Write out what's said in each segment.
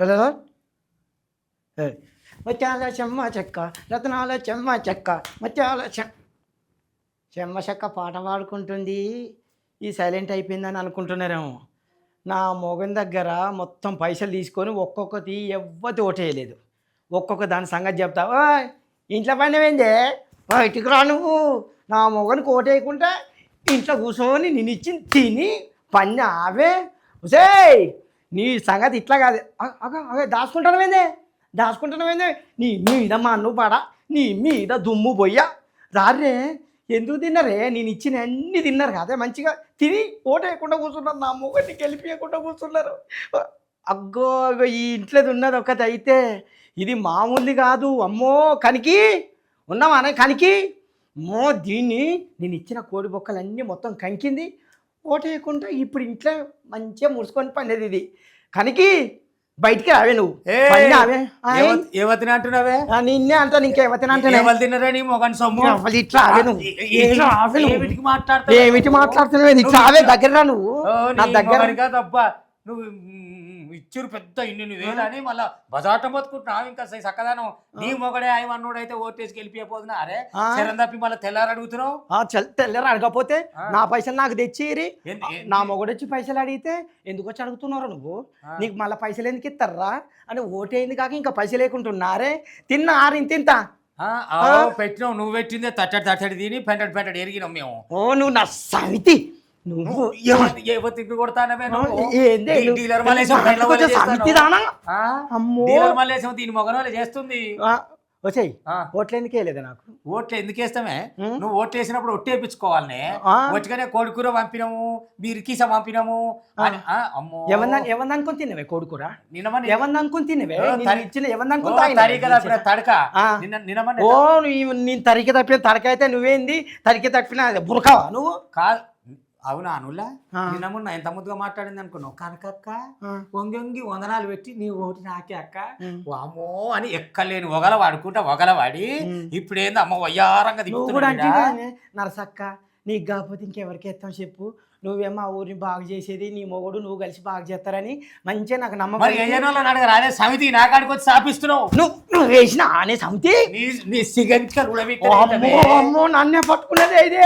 వెళ్ళదా మచ్చాల చెమ్మ చెక్క రత్నాల చెమ్మ చెక్క మచ్చాల చెమ్మ చెక్క పాట పాడుకుంటుంది. ఈ సైలెంట్ అయిపోయిందని అనుకుంటున్నారేమో. నా మొగన్ దగ్గర మొత్తం పైసలు తీసుకొని ఒక్కొక్కటి ఎవ్వతి ఓటేయలేదు. ఒక్కొక్క దాని సంగతి చెప్తా. ఇంట్లో పడినవేందే బయటికి రా నువ్వు. నా మొగనికి ఓటేయకుండా ఇంట్లో కూర్చొని నేను ఇచ్చి తిని పని అవే ఉసే నీ సంగతి ఇట్లా కాదు. అగే దాచుకుంటున్నావేందే నీ మీద మా అన్ను పాడా నీ మీద దుమ్ము బొయ్య రారే. ఎందుకు తిన్నారే? నేను ఇచ్చిన అన్నీ తిన్నారు కదా, మంచిగా తిని ఓటేయకుండా కూర్చున్నారు. నా మొగన్ని గెలిపియకుండా కూర్చున్నారు. అగ్గో ఈ ఇంట్లోది ఉన్నది ఒకటి అయితే ఇది మామూలుది కాదు. అమ్మో కనికి ఉన్నామానే కనికి అమ్మో దీన్ని నేను ఇచ్చిన కోడి బొక్కలన్నీ మొత్తం కంకింది. ఓటేయకుండా ఇప్పుడు ఇంట్లో మంచిగా ముడుచుకొని పండేది ఇది. కనికి బయటికి రావే నువ్వు. ఏవతిని అంటున్నావే? నిన్నే అంటాను, ఇంకేవతిని అంటాను. తిన్నారా నీ మొగన్ సొమ్ము? ఇట్లా రావే నువ్వు. ఏమిటి మాట్లాడుతున్నావు? ఇట్లా రావే, దగ్గర రా నువ్వు. నా దగ్గర తప్ప నువ్వు ఇచ్చురు పెద్ద ఇన్ని వేలు అని మళ్ళా బజాటం బతుకుంటున్నావు. ఇంకా చక్కదానం నీ మొగడే ఆయమన్నోడు అయితే ఓటేసి గెలిపిపోతున్నా. అరే శరం తప్పి మళ్ళీ తెల్లారు అడుగుతున్నావు. తెల్లారు అడగకపోతే నా పైసలు నాకు తెచ్చిరి. నా మొగడు వచ్చి పైసలు అడిగితే ఎందుకు వచ్చి అడుగుతున్నారు నువ్వు? నీకు మళ్ళీ పైసలు ఎందుకు ఇస్తారా అని ఓటేయింది కాక ఇంకా పైసలు లేకుంటున్నారే. తిన్నా ఇంత పెట్టినావు. నువ్వు పెట్టిందే తట్టడి తిని పెంటడి ఎరిగినాం మేము. ఓ నువ్వు నా సమితి నువ్వు దీని మొగనోళ్ళు చేస్తుంది. వచ్చాయి ఓట్లు ఎందుకు వేయలేదు నాకు? ఓట్లు ఎందుకు వేస్తామే? నువ్వు ఓట్లు వేసినప్పుడు ఒట్టి వేయించుకోవాలనే. వచ్చుగానే కోడికూర పంపినాము, బీరికీస పంపినాము. ఎవరిని అనుకుని తిన్నవే కోడికూర? ఎవరిని అనుకుని తిన్నవే? తడక ఓ నేను తరిక తప్పిన తడక అయితే నువ్వేంది తరిక తప్పిన బురకావా నువ్వు? కాదు అవునా అనులా నిన్నమున్న ఎంత ముద్దుగా మాట్లాడింది అనుకున్నావు. కనకక్క వంగి వందనాలు పెట్టి నీ ఓటు నాకే అక్క అమ్మో అని ఎక్కలేని ఒగల వాడుకుంటా ఒగలవాడి ఇప్పుడు ఏంది అమ్మ వయ్యారంగా నరసక్క. నీకు కాకపోతే ఇంకెవరికి ఎత్తాం చెప్పు. నువ్వేమో ఆ ఊరిని బాగు చేసేది, నీ మొగుడు నువ్వు కలిసి బాగు చేస్తారని మంచిగా నాకు నమ్మకం. అదే సమితి నాకాడికి వచ్చి స్థాపిస్తున్నావు. నువ్వు వేసిన అనే సమితి నన్నే పట్టుకున్నది ఇదే.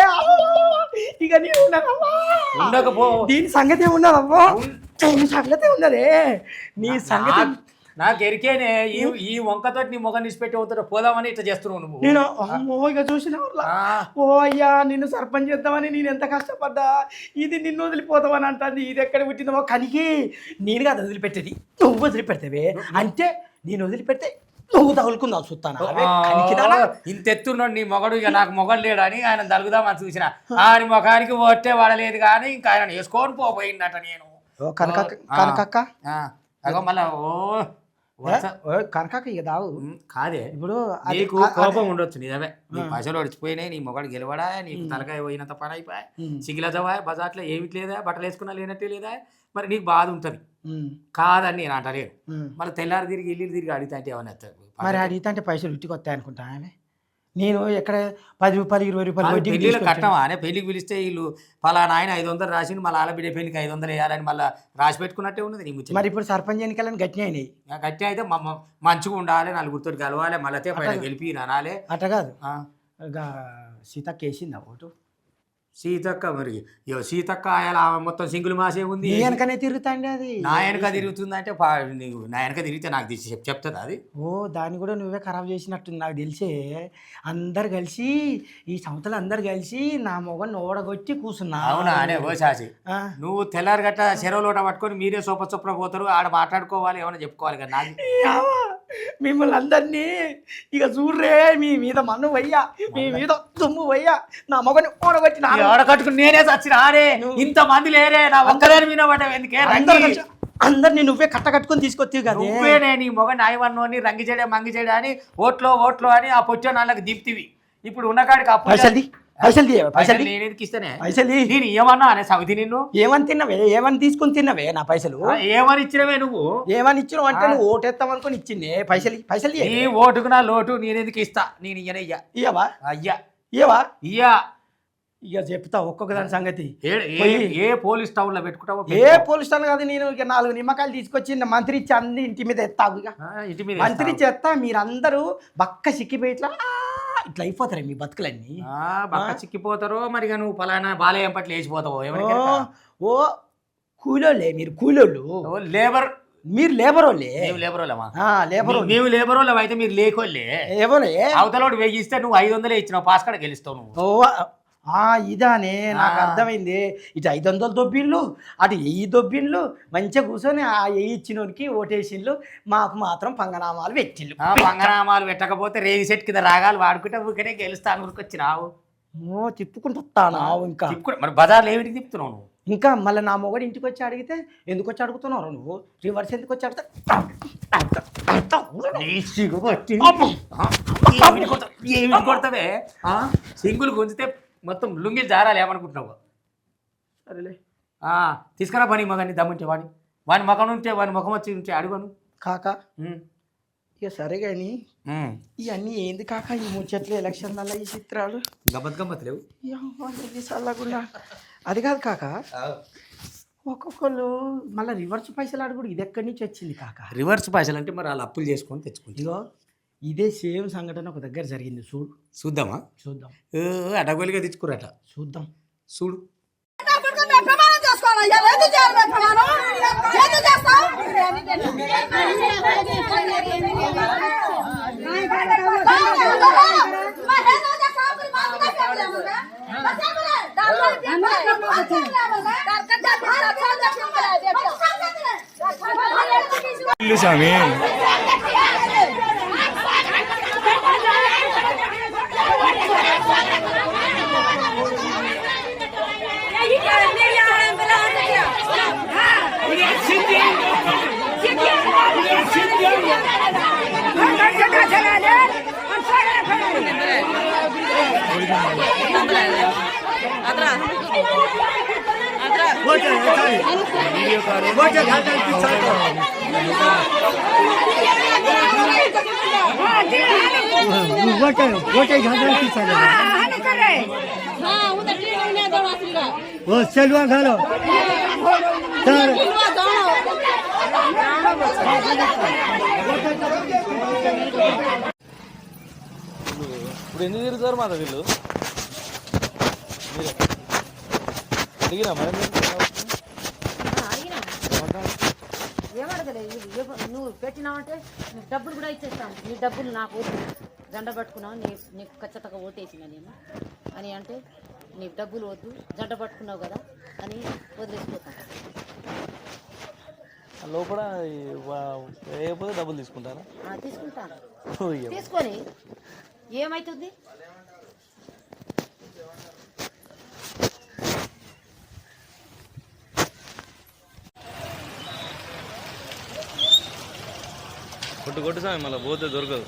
ఇక నీ ఉండకపో దీని సంగతి ఏమున్నదమ్మో, దీని సంగతి ఉన్నదే. నీ సంగతి నాకు ఎరికేనే. ఈ వంకతో నీ మొగం నిలిచిపెట్టి అవుతాడు పోదామని ఇట్లా చేస్తున్నావు నువ్వు. నేను అమ్మో ఇక చూసిన ఓ అయ్యా నిన్ను సర్పంచ్ చేద్దామని నేను ఎంత కష్టపడ్డా. ఇది నిన్ను వదిలిపోతామని అంటుంది. ఇది ఎక్కడ పుట్టిందో కనికి. నేను కాదు వదిలిపెట్టేది, నువ్వు వదిలిపెడతావే. అంటే నేను వదిలిపెడితే నువ్వు తగులుకుందావు చూస్తాను. ఇంత ఎత్తున్నాడు నీ మొగడు. ఇక నాకు మొగడు లేడు అని ఆయన తగులుదామని చూసిన ఆయన ముఖానికి ఒట్టే వాడలేదు కానీ ఇంకా ఆయన వేసుకొని పోయిందట. నేను కనకక్క మళ్ళా కనకాక ఇక దావు కాదే. ఇప్పుడు నీకు కోపం ఉండొచ్చు నిజమే. నీ పైసలు వచ్చిపోయినాయి, నీ మొగడు గెలవడా, నీకు తలకాయ పోయినంత పని అయిపోయా, సిగిలజవా బజార్లో ఏమిటి లేదా, బట్టలు వేసుకున్నా లేనట్టే లేదా, మరి నీకు బాధ ఉంటుంది కాదని నేను అంటలేను. మళ్ళీ తెల్లారి తిరిగి ఇల్లు తిరిగి అడిగితే అంటే ఏమన్నా మరి అడిగితే అంటే పైసలు ఉట్టికి వస్తాయి అనుకుంటా. నేను ఎక్కడ 10 రూపాయలు 20 రూపాయలు పెళ్లిలో కట్టమా అనే పెళ్లికి పిలిస్తే వీళ్ళు పలానా ఆయన 500 రాసి మళ్ళీ ఆలబిడ్డ పెళ్లికి 500 వేయాలని మళ్ళీ రాసి పెట్టుకున్నట్టే ఉన్నది నీ ముచ్చట. మరి ఇప్పుడు సర్పంచ్ ఎన్నికలని గట్టిగా అయినాయి. గట్టిగా అయితే మంచిగా ఉండాలి, నలుగురితో కలవాలి, మళ్ళీ పైన గెలిపి అనాలి. అట్ట కాదు సీతక్క వేసిందా ఓటు? సీతక్క మరి సీతక్క అలా మొత్తం సింగులు మాసే ఉంది. వెనకనే తిరుగుతాండి అది. నా వెనక తిరుగుతుంది అంటే నీకు నా వెనక తిరిగితే నాకు చెప్తుంది అది. దాన్ని కూడా నువ్వే ఖరాబ్ చేసినట్టుంది నాకు తెలిసే. అందరు కలిసి ఈ సంవత్సరాలు అందరు కలిసి నా మొగన్ని ఓడగొట్టి కూర్చున్నా. అవునా అనే ఓ శాసి నువ్వు తెల్లారి గట్ట చెరవలోట పట్టుకొని మీరే చొప్ప పోతారు, ఆడ మాట్లాడుకోవాలి, ఏమైనా చెప్పుకోవాలి కదా. నాకు మిమ్మల్ని అందరినీ ఇక చూడరే, మీ మీద మన్ను వయ్యా, మీ మీద దుమ్ము వయ్యా, నా మొగని ఓడగొట్టి కట్టుకుని నేనే చచ్చిన ఆడే ఇంత మంది లేరే, నా ఒక్కదాని మీద అందరినీ నువ్వే కట్టుకొని తీసుకొచ్చి కదా. నువ్వేనే నీ మొగ నాయవన్ను అని రంగి చేయడా మంగి చేయడా అని ఓట్లో అని ఆ పొచ్చో నాళ్ళకి దిప్తివి. ఇప్పుడు ఉన్నకాడికి పైసలు నేను ఏమన్నా అనే సమితి నిన్ను ఏమని తిన్నవే, ఏమని తీసుకుని తిన్నవే నా పైసలు? ఏమని ఇచ్చినవే నువ్వు? ఏమని ఇచ్చినావు అంటే నువ్వు ఓటేస్తాం అనుకుని ఇచ్చింది పైసలు. నీ ఓటుకు నా లోటు నేనెందుకు ఇస్తా? నేను ఇయ్యనయ్యా. ఇయ్యవా? అయ్యా ఇయ్యవా? ఇయ్యా ఇక చెప్తా ఒక్కొక్క దాని సంగతి. ఏ పోలీస్ టౌన్ లో పెట్టుకుంటావో ఏ పోలీస్ స్టేషన్ కాదు, నేను ఇక 4 నిమ్మకాయలు తీసుకొచ్చి మంత్రి ఇచ్చి అన్ని ఇంటి మీద ఎత్తావు. ఇక ఇంటి మీద మంత్రి ఇచ్చి ఎత్తా, మీరందరూ బక్క సిక్కిపోయి ఇట్లా ఇట్లా అయిపోతారు మీ బతుకులన్నీ. బాగా చిక్కిపోతారో మరి నువ్వు పలానా బాలయ్యం పట్ల వేసిపోతావు. ఎవరికి ఓ కూలోళ్ళే మీరు, కూలోళ్ళు లేబర్, మీరు లేబర్ వాళ్ళే. లేబర్ వాళ్ళమా? లేబర్ మేము లేబర్ వాళ్ళం అయితే మీరు లేకోళ్ళే. అవతలోడు 1000 ఇస్తే నువ్వు 500 ఇచ్చినావు, పాస్ కాడ గెలుస్తావు నువ్వు. ఇదానే నాకు అర్థమైంది. ఇటు 500 దొబ్బిళ్ళు, అటు 1000 దొబ్బిళ్ళు, మంచిగా కూర్చొని ఆ 1000 ఇచ్చినోడికి ఓటేసిళ్ళు, మాకు మాత్రం పంగనామాలు పెట్టిళ్ళు. పంగనామాలు పెట్టకపోతే రేగి సెట్ కింద రాగాలు వాడుకుంటే ఊరికనే గెలుస్తాను ఊరికి రావు. తిప్పుకుంటాను ఇంకా. మరి బజార్లో ఏమిటికి తిప్పుతున్నావు నువ్వు? ఇంకా మళ్ళీ నా మొగడు ఇంటికి వచ్చి అడిగితే ఎందుకు వచ్చి అడుగుతున్నావు నువ్వు, రివర్స్ ఎందుకు వచ్చి అడిగితే ఏమి కొడతావే? సింగులు గుంజితే మొత్తం లుంగిలు జారాలి ఏమనుకుంటున్నావు? సరేలే తీసుకురా పని మగాన్ని దమ్ముంటే వాడి ముఖం ఉంటే వాడి ముఖం వచ్చి ఉంటే అడుగును కాక. ఇక సరే కానీ ఇవన్నీ ఏంది కాక, ఈ ముచ్చట్లు ఎలక్షన్లలో ఈ చిత్రాలు గమ్మత్ లేవు చల్లకుండా. అది కాదు కాక, ఒక్కొక్కళ్ళు మళ్ళీ రివర్స్ పైసలు అడుగుడు ఇది ఎక్కడి నుంచి వచ్చింది కాక? రివర్స్ పైసలు అంటే మరి వాళ్ళు అప్పులు చేసుకొని తెచ్చుకుంది. ఇగో ఇదే సేమ్ సంఘటన ఒక దగ్గర జరిగింది, చూద్దామా? చూద్దాం. అడగోలిగా తెచ్చుకోరట, చూద్దాం. చూడు. స్వామి चलवा घालो ఇప్పుడు ఎందుకు తిరుగుతారు మాట వీళ్ళు? అడిగినా మరి ఏమడగలేదు, నువ్వు పెట్టినావంటే నీకు డబ్బులు కూడా ఇచ్చేస్తాను. నీ డబ్బులు నాకు జెండ పట్టుకున్నావు, నీకు ఖచ్చితంగా ఓటేసిన నేను అని అంటే నీకు డబ్బులు వద్దు, జెండ పట్టుకున్నావు కదా అని వదిలేసిపోతాను. లోపల వేయకపోతే డబ్బులు తీసుకుంటారా? తీసుకుంటాను. తీసుకొని ఏమవుతుంది? కొట్టు సామి మళ్ళీ పోతే దొరకదు.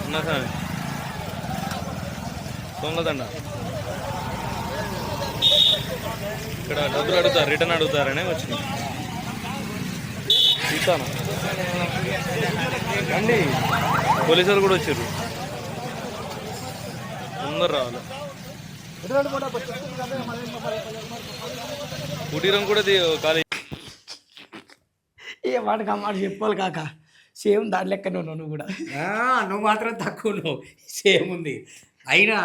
ఉన్నా సామి సోమలదండ ఇక్కడ డబ్బులు అడుగుతారు, రిటర్న్ అడుగుతారనే వచ్చింది. చూస్తాను అండి, పోలీసులు కూడా వచ్చారు, తొందర రావాలి. కుటీరం కూడా ఖాళీ. ఏ వాడికి అమ్మాట చెప్పాలి కాక, సేమ్ దాని లెక్కనే ఉన్నావు నువ్వు కూడా. నువ్వు మాత్రం తక్కువ, నువ్వు సేమ్ ఉంది. అయినా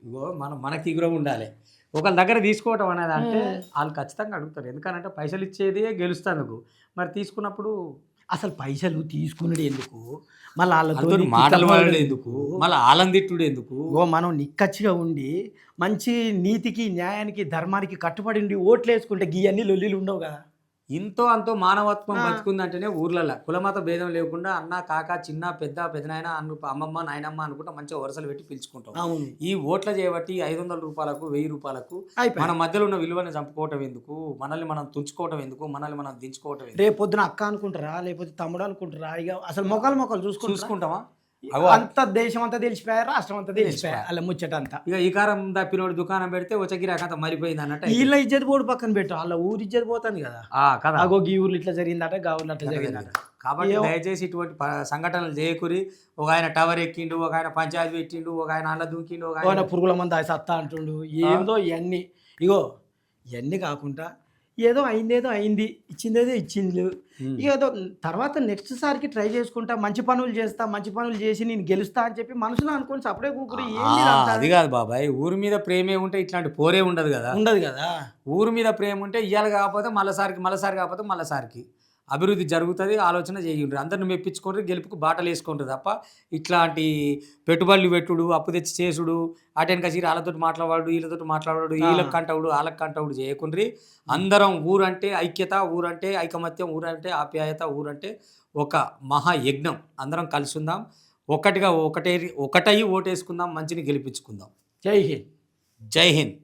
ఇగో మనకి ఇగురం ఉండాలి. ఒకళ్ళ దగ్గర తీసుకోవటం అనేది అంటే వాళ్ళు ఖచ్చితంగా అడుగుతారు, ఎందుకనంటే పైసలు ఇచ్చేదే గెలుస్తాను. మరి తీసుకున్నప్పుడు అసలు పైసలు తీసుకునేది ఎందుకు, మళ్ళీ వాళ్ళతో మాటలు వాడేది ఎందుకు, మళ్ళీ ఆలందిట్టుడు ఎందుకు? మనం నిక్కచ్చిగా ఉండి మంచి నీతికి న్యాయానికి ధర్మానికి కట్టుబడి ఉండి ఓట్లు వేసుకుంటే గీయన్నీ లొల్లిలు ఉండవు కదా. ఇంతో అంతో మానవత్వం బతుకుందంటేనే ఊర్లలో కులమత భేదం లేకుండా అన్న కాక చిన్న పెద్ద పెద్దనాయన అమ్మమ్మ నాయనమ్మ అనుకుంటా మంచిగా వరుసలు పెట్టి పిలుచుకుంటాం. ఈ ఓట్ల చేయబట్టి 500 రూపాయలకు 1000 రూపాయలకు మన మధ్యలో ఉన్న విలువని చంపుకోవటం ఎందుకు, మనల్ని మనం తుంచుకోవటం ఎందుకు, మనల్ని మనం దించుకోవటం ఎందుకు? రేపు పొద్దున అక్క అనుకుంటారా లేకపోతే తమ్ముడు అనుకుంటారా? ఇక అసలు మొక్కలు చూసుకుంటామా? అంత దేశం అంతా తెలిసిపోయా, రాష్ట్రం అంతా తెలిసిపోయా అలా ముచ్చట అంతా. ఇక ఈ కారం తప్పినోడు దుకాణం పెడితే వచ్చే గిరాకంతా మరిపోయింది అన్నట్టు. వీళ్ళ ఇజ్జత్ పోడు పక్కన పెట్టు, వాళ్ళ ఊరి ఇజ్జత్ పోతుంది కదా. కదా అగో ఈ ఊర్లో ఇట్లా జరిగిందట, గా ఊర్లో అట్లా జరిగిందట. కాబట్టి దయచేసి ఇటువంటి సంఘటనలు చేయకూరి. ఒక ఆయన టవర్ ఎక్కిండు, ఒక ఆయన పంచాయతీ పెట్టిండు, ఒక ఆయన అల్ల దుంకిండు, ఒక ఆయన పురుగుల మంది సత్తా అంటుండు, ఏందో ఇవన్నీ. ఇగో ఇవన్నీ కాకుండా ఏదో అయింది, ఇచ్చిందేదో ఇచ్చింది. ఏదో తర్వాత నెక్స్ట్ సారికి ట్రై చేసుకుంటా, మంచి పనులు చేసి నేను గెలుస్తా అని చెప్పి మనసులో అనుకోని సపడే కూకురు. అది కాదు బాబాయ్, ఊరి మీద ప్రేమే ఉంటే ఇట్లాంటి పోరే ఉండదు కదా. ఊరి మీద ప్రేమ ఉంటే ఇయ్యాల కాకపోతే మళ్ళసారి కాకపోతే మళ్ళసారికి అభివృద్ధి జరుగుతుంది. ఆలోచన చేయండి, అందరిని మెప్పించుకోండి, గెలుపుకు బాటలు వేసుకోండి తప్ప ఇట్లాంటి పెట్టుబడులు పెట్టుడు, అప్పు తెచ్చి చేసుడు, అటెన్ కసీరి వాళ్ళతో మాట్లాడు, వీళ్ళతో మాట్లాడు, వీళ్ళకి కంటవుడు వాళ్ళకి కంటవుడు చేయకుండ్రి. అందరం ఊరంటే ఐక్యత, ఊరంటే ఐకమత్యం, ఊరంటే ఆప్యాయత, ఊరంటే ఒక మహాయజ్ఞం. అందరం కలిసి ఉందాం, ఒకటై ఓటేసుకుందాం, మంచిని గెలిపించుకుందాం. జై హింద్. జై హింద్.